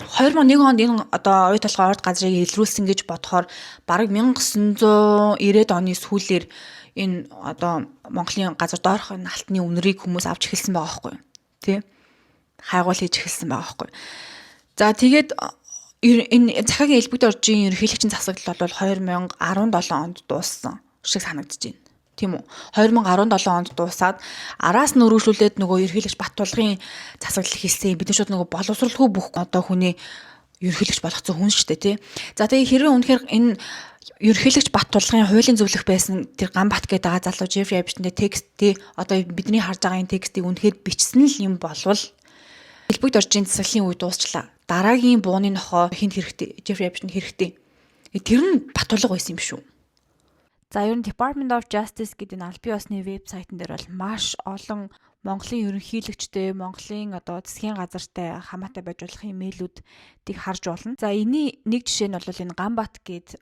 S1: 2001 онд энэ одоо оюу толгойн орд газрыг илрүүлсэн гэж бодохоор бараг 1990-ад оны сүүлээр энэ одоо Монголын газар доорх алтны үнэрийг хүмүүс авч эхэлсэн байгаа байхгүй юу? Тэ? Хайгуул хийж эхэлсэн байгаа байхгүй. За тэгээд энэ захиагийн элбэг доржийн ерөнхийлөгчийн засаглал бол 2017 онд дууссан шиг санагдаж байна. Тийм үү? 2017 онд дуусаад араас нь өргөжлүүлээд нөгөө ерөнхийлөгч Баттулгын засаглал хийсэн. Бид нар шууд нөгөө боловсралгүй бүх одоо хүний ерөнхийлөгч болох зөв хүн шүү дээ, тий. За тэгээд хэрвээ үнэхээр энэ ерөнхийлөгч Баттулгын хуулийн зөвлөх байсан тэр Гамбат гэдэг байгаа залуу Жеффри Эпштейн текст тий одоо бидний харж байгаа энэ текстийг үнэхээр бичсэн л юм болвол элбэг доржийн засаглалын үе дуусчлаа. Дараагийн бууны нохоо хинт хэрэгтэй? Жеффри Эпштейн хэрэгтэй. Тэр нь Баттулга байсан юм шүү. За ер нь Department of Justice гэдэг энэ аль бие усны вебсайтн дээр бол маш олон Монголын ерөнхийлөгчтэй, Монголын одоо засгийн газартай хамаатай байж болох имэйлүүдийг харж болно. За энэний нэг жишээ нь бол энэ Гамбат гээд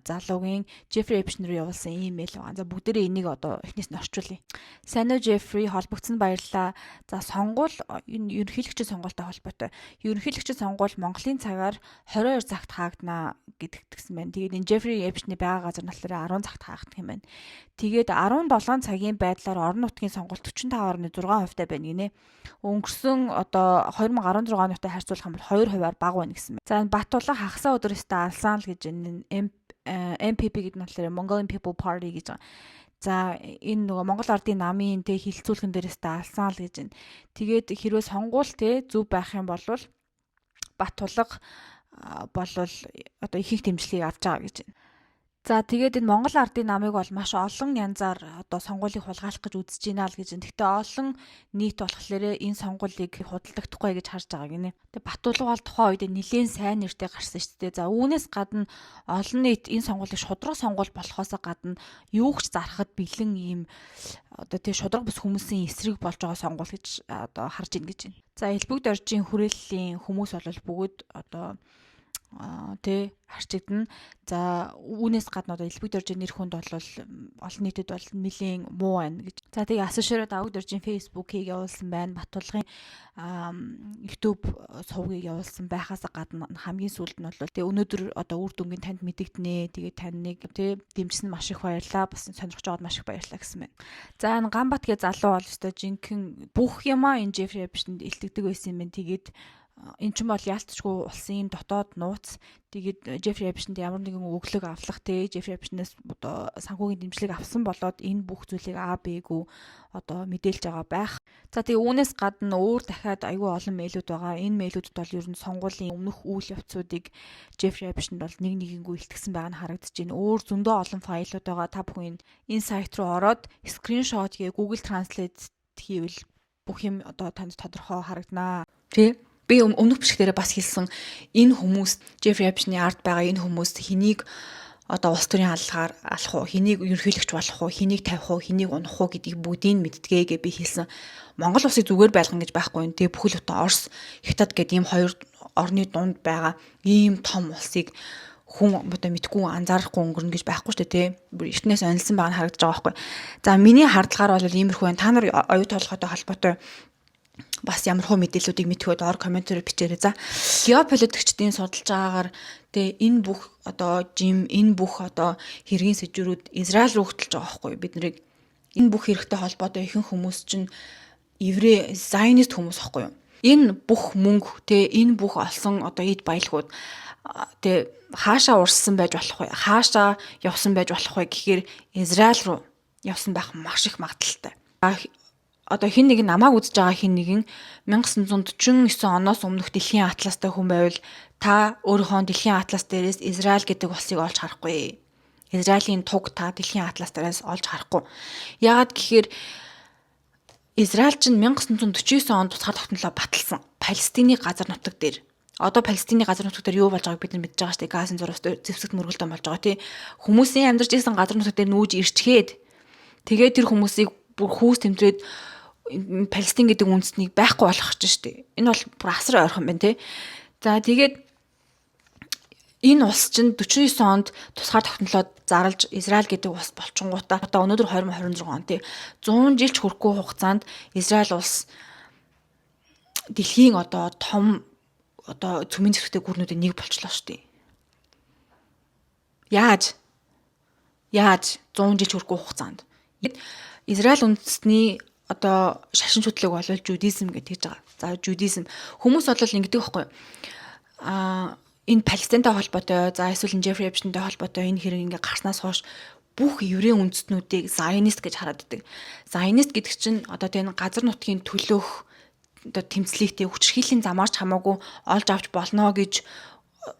S1: залуугийн Жеффри Эпштейн рүү явуулсан имэйл байгаа. За бүгдээрээ энийг одоо эхнээс нь орчуулъя. Сайн уу Жеффри, холбогдсон баярлалаа. За сонгуул энэ ерөнхийлөгчийн сонгуультай холбоотой. Ерөнхийлөгчийн сонгуул Монголын цагаар 22 цагт хаагдана гэдгтгсэн байна. Тэгээд энэ Жеффри Эпштейний байгаа газар нь болохоор 10 цагт хаагдах юм байна. Тэгээд 17 цагийн байдлаар орон нутгийн сонгуульт 45.6% таа байна гинэ. Өнгөрсөн одоо 2016 онтой харьцуулах юм бол 2%-аар бага байна гэсэн байна. За Баттулга хагасаа өдрөөсөө алсан л гэж энэ MPP гэдэг нь болохоор Mongolian People Party гэж байгаа. За энэ нөгөө Монгол Ардын намын тэ хилцүүлхэн дээрээс алсан л гэж байна. Тэгээд хэрвээ сонгуул тэ зөв байх юм бол Баттулга болвол одоо ихэнх дэмжлэгийг авч байгаа гэж байна. За тэгээд энэ Монгол Ардын намыг бол маш олон янзаар одоо сонгуулийг хулгайлах гэж үзэж байна л гэж байна. Гэхдээ олон нийт болохоор энэ сонгуулийг худалдахдахгүй гэж харж байгаа гинэ. Тэгээд Баттулга бол тухайн үед нэлээд сайн нэртэй гарсан шүү дээ. За үүнээс гадна олон нийт энэ сонгуулийг шудраг сонгуул болохоос гадна юугч зарахад бэлэн ийм одоо тийм шудраг бус хүмүүсийн эсрэг болж байгаа сонгуул гэж одоо харж ийн гэж байна. За элбэг доржийн хүрээллийн хүмүүс бол бүгд одоо тэ харчигдана. За үүнээс гадна одоо элбэг дөржийн нэр хүнд бол олон нийтэд бол нэлийн муу байна гэж. За тэгээ асуушраад аваг дөржийн Facebook-ийг явуулсан байна. Батулгын YouTube сувгийг явуулсан байхаас гадна хамгийн сүүлд нь бол тэгээ өнөөдөр одоо үр дүнгийн танд мэдэгдэнэ. Тэгээ таныг тэ дэмжсэн маш их баярлалаа. Бас сонирхож байгаад маш их баярлалаа гэсэн байна. За энэ Ганбат гэ залуу бол өстой жинхэнэ бүх юмаа энэ Jeffrey Epstein илтгэдэг байсан юм байна. Тэгээд эн чинь бол яалтчгүй улсын дотоод нууц. Тэгээд Jeffrey Epstein ямар нэгэн өглөг авлах те Jeffrey Epstein-ээс одоо санхүүгийн дэмжлэг авсан болоод энэ бүх зүйлийг бэгүү одоо мэдээлж байгаа байх. За тэгээ үүнээс гадна өөр дахиад аюул олон мэйлүүд байгаа. Энэ мэйлүүдэд бол ер нь сонгуулийн өмнөх үйл явцуудыг Jeffrey Epstein бол нэгнийггүй илтгэсэн байгаа нь харагдаж байна. Өөр зөндөө олон файлууд байгаа. Та бүхэн энэ сайт руу ороод скриншот гээ Google Translate хийвэл бүх юм одоо танд тодорхой харагданаа. Тэ би өмнөх бичлэгээрээ бас хэлсэн энэ хүмүүс Jeffrey Epstein-ийн ард байгаа энэ хүмүүс хэнийг одоо улс төрийн алгаар алах уу, хэнийг ерөнхийлөгч болох уу, хэнийг тавих уу, хэнийг унах уу гэдгийг бүгдийг мэддэгэ гэж би хэлсэн. Монгол улсыг зүгээр байлгана гэж байхгүй юм. Тэгээ бүхэл бүтэн Орос, Хятад гэдэг ийм хоёр орны дунд байгаа ийм том улсыг хүн одоо мэдгүй анзаарахгүй өнгөрнө гэж байхгүй шүү дээ тий. Бүр эртнээс онилсан байгаа нь харагдаж байгаа байхгүй. За миний хардлагаар бол иймэрхүү байна. Та нар оюу толгойтой холбоотой бас ямархуу мэдээллүүдийг мэдхөөд ор комментээр бичээрэй. За геополитикчдийн судалж байгаагаар тэгээ энэ бүх одоо энэ бүх одоо хэргийн сэжүүрүүд Израиль руу хөтлөж байгаа байхгүй бид нарыг энэ бүх хэрэгтэй холбоотой ихэнх хүмүүс чинь еврей зайнист хүмүүс байхгүй юу? Энэ бүх мөнгө тэгээ энэ бүх олсон одоо эд баялагууд тэгээ хаашаа урссан байж болох вэ? Хаашаа явсан байж болох вэ гэхээр Израиль руу явсан байх маш их магадaltaй. Одоо хин нэг намааг үзэж байгаа хин нэгэн 1949 оноос өмнөх дэлхийн атластай хүн байвал та өөрийнхөө дэлхийн атлас дээрээс Израиль гэдэг улсыг олж харахгүй. Израилийн туг та дэлхийн атлас дээрээс олж харахгүй. Яагаад гэхээр Израиль чинь 1949 онд тусгаар тогтнолоо баталсан. Палестины газар нутаг дээр. Одоо Палестины газар нутаг дээр юу болж байгааг бид нар мэдж байгаа шүү дээ. Газын зураас зэвсэгт мөргөлдөн болж байгаа тий. Хүмүүсийн амьдарч ирсэн газар нутаг дээр нүүж ирчгээд тэгээд тэр хүмүүсийг бүр хүүс тэмдрээд Палестин гэдэг үндэстнийг байхгүй болгох гэж штэ. Энэ бол бүр асар ойрхон байна те. За тэгээд энэ улс чинь 49 онд тусгаар тогтнолоод зарлж Израиль гэдэг улс болчингуудаа одоо өнөөдөр 2026 он тий 100 жил ч хүрэхгүй хугацаанд Израиль улс дэлхийн одоо том одоо цөмийн зэрэгтэй гүрнүүдийн нэг болчлоо штэ. Яаж 100 жил ч хүрэхгүй хугацаанд Израиль үндэстний одоо шашин шүтлэг бол жудизм гэдэг жбайгаа. За жудизм хүмүүс бол ингэдэг байхгүй. Энэ Палестинтай холбоотой, за эсвэл Jeffrey Epstein-тэй холбоотой энэ хэрэг ингээ гарснаас хойш бүх еврей үндэстнүүдийг зайнист гэж хараад байдаг. Зайнист гэдэг чинь одоо энэ газар нутгийн төлөөх одоо тэмцлийгтэй хүчрхийллийн замаарч хамаагүй олж авч болно гэж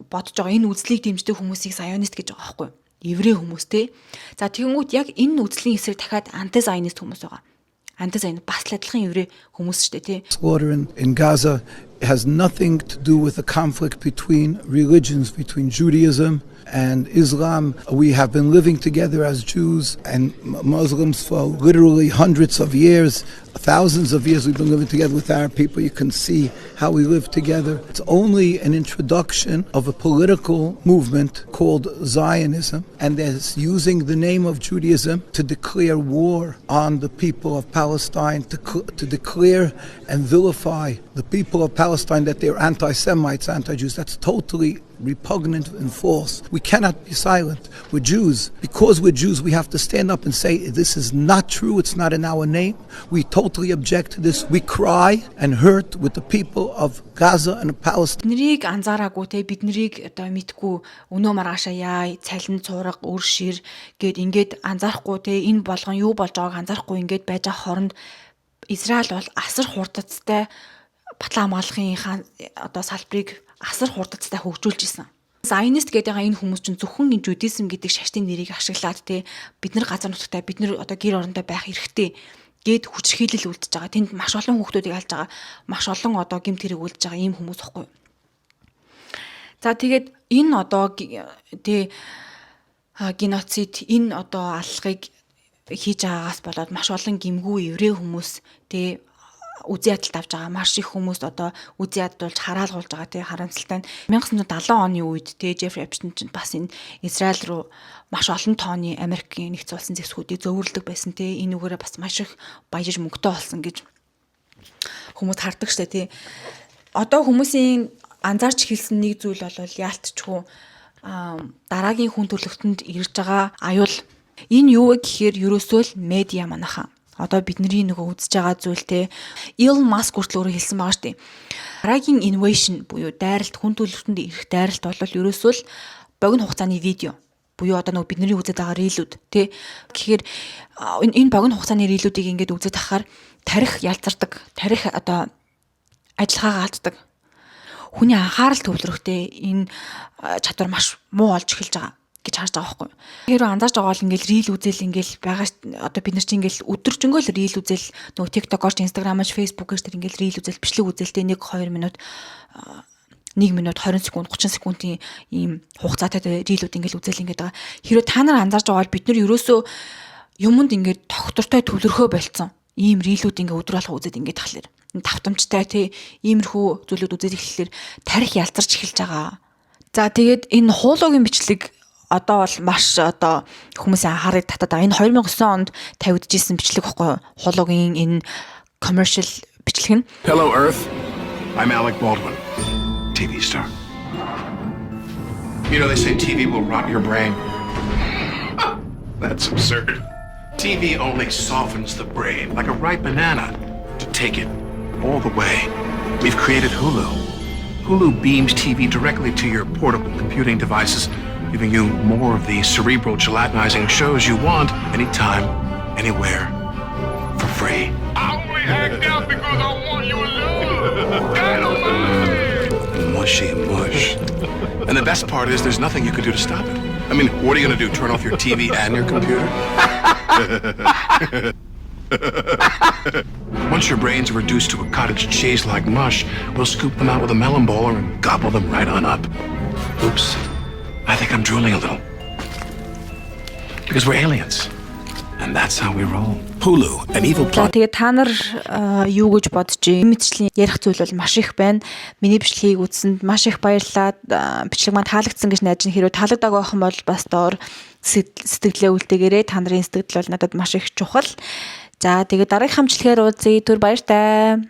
S1: бодож байгаа энэ үзлийг дэмждэг хүмүүсийг зайонист гэж байгаа байхгүй. Еврей хүмүүс те. За тэгэнгүүт яг энэ үзлийн эсрэг дахиад антизайнист хүмүүс байгаа. Антизайнист бас л адилхан еврей хүмүүс шүү дээ тий.
S8: Slaughter in Gaza has nothing to do with the conflict between religions, between Judaism and Islam. We have been living together as Jews and Muslims for literally hundreds of years, thousands of years we've been living together with Arab people. You can see how we live together. It's only an introduction of a political movement called Zionism, and that's using the name of Judaism to declare war on the people of Palestine, to declare and vilify the people of Palestine that they're anti-Semites, anti-Jews. That's totally repugnant and false. We cannot be silent. We're Jews. Because we're Jews, we have to stand up and say, this is not true. It's not in our name. We totally object to this. We cry and hurt with the people of Gaza and Palestine.
S1: Биднийг анзаараагүй те биднийг одоо мэдгүй өнөө маргаашаа яа цалин цуурга өр шир гэд ингээд анзаарахгүй те энэ болгон юу болж байгааг анзаарахгүй ингээд байж байгаа хооронд Израиль бол асар хурдцтай батлан хамгаалахын одоо салбарыг асар хурдцтай хөгжүүлж исэн. Зайнист гэдэг энэ хүмүүс чинь зөвхөн энэ жудизм гэдэг шашны нэрийг ашиглаад те бид нар газар нутагтай бид нар одоо гэр орондоо байх хэрэгтэй гэд хүчрхийлэл үлдэж байгаа. Тэнд маш олон хүүхдүүдийг алж байгаа. Маш олон одоо гэмт хэрэг үлдэж байгаа ийм хүмүүс баггүй. За тэгээд энэ одоо геноцид энэ одоо аллахыг хийж байгаагаас болоод маш олон гэмгүй еврей хүмүүс үзий ядалт авч байгаа маш их хүмүүс одоо үзий ядуулж хараалгуулж байгаа тий харамсалтай нь 1970 оны үед тий Жеффри Эпштейн чинь бас энэ Израиль руу маш олон тооны Америкийн нэгдсэн улсын зэвсгүүдийг зөөвөрлөг байсан тий энэ үгээрээ бас маш их баяж мөнгөтэй болсон гэж хүмүүс хардаг штэ тий одоо хүмүүсийн анзаарч хэлсэн нэг зүйл бол яалтчгүй дараагийн хүн төрөлхтөнд ирж байгаа аюул энэ юу вэ гэхээр ерөөсөө л медиа манайхаа одоо бидний нөгөө үзэж байгаа зүйл те Elon Musk хүртэл өөрөө хэлсэн байгаа шүү дээ. Дараагийн innovation буюу дайралт хүн төлөвлөлтөнд ирэх дайралт бол ерөөсөө л богино хугацааны видео буюу одоо нөгөө бидний үзэж байгаа рилүүд те гэхээр энэ богино хугацааны рилүүдийг ингээд үзэж тахаар тарих ялзардаг, тарих одоо ажиллагаагаа алддаг. Хүний анхаарал төвлөрөхтэй энэ чадвар маш муу болж эхэлж байгаа гэж харж байгаа байхгүй. Тэгэхээр анзаарч байгаа бол ингээл рил үзэл ингээл байгаа одоо бид нар чинь ингээл өдөржингөө л рил үзэл нөгөө TikTok-оор, Instagram-аар, Facebook-оор тэр ингээл рил үзэл бичлэг үзэлтэй 1-2 минут 1 минут 20 секунд 30 секундын ийм хугацаатай рилүүд ингээл үзэл ингээд байгаа. Хэрэв та нар анзаарч байгаа бол бид нар ерөөсөө юмд ингээд тогтвортой төвлөрөхөө болцсон. Ийм рилүүд ингээ өдөр болго үзээд ингээд тахлаар давтамжтай тий иймэрхүү зүйлүүд үзээд эхлэхээр тарих ялзарч эхэлж байгаа. За тэгээд энэ хуулуугийн бичлэг одоо бол маш одоо хүмүүсийн анхаарыг татаад байгаа. Энэ 2009 онд тавигдчихсэн бичлэг байхгүй хуулуугийн энэ commercial бичлэг нь.
S9: Hello Earth. I'm Alec Baldwin, TV star. You know they say TV will rot your brain. That's absurd. TV only softens the brain like a ripe banana to take it all the way. We've created Hulu. Hulu beams TV directly to your portable computing devices, giving you more of the cerebral gelatinizing shows you want anytime, anywhere, for free.
S10: I only act out because I want your love. Dynamite!
S9: Mushy mush. And the best part is there's nothing you can do to stop it. I mean, what are you going to do, turn off your TV and your computer? Once your brains are reduced to a cottage cheese like mush, we'll scoop them out with a melon bowler and gobble them right on up. Oops. I think I'm drooling a little. Because we're aliens. And that's how we roll. Hulu, an evil plot.
S1: Тэгээд та нар юу гэж бодож байна? Мэдчлэн ярих зүйл бол маш их байна. Миний бичлэгийг үзсэнд маш их баярлалаа. Бичлэг маань таалагдсан гэж найдаж хэрэг таалагдаагүй байх юм бол бас доор сэтгэлээ үлдээгээрэй. Та нарын сэтгэл бол надад маш их чухал. За тэгээд дараагийн хамтлагаар уулзъя. Түр баяртай.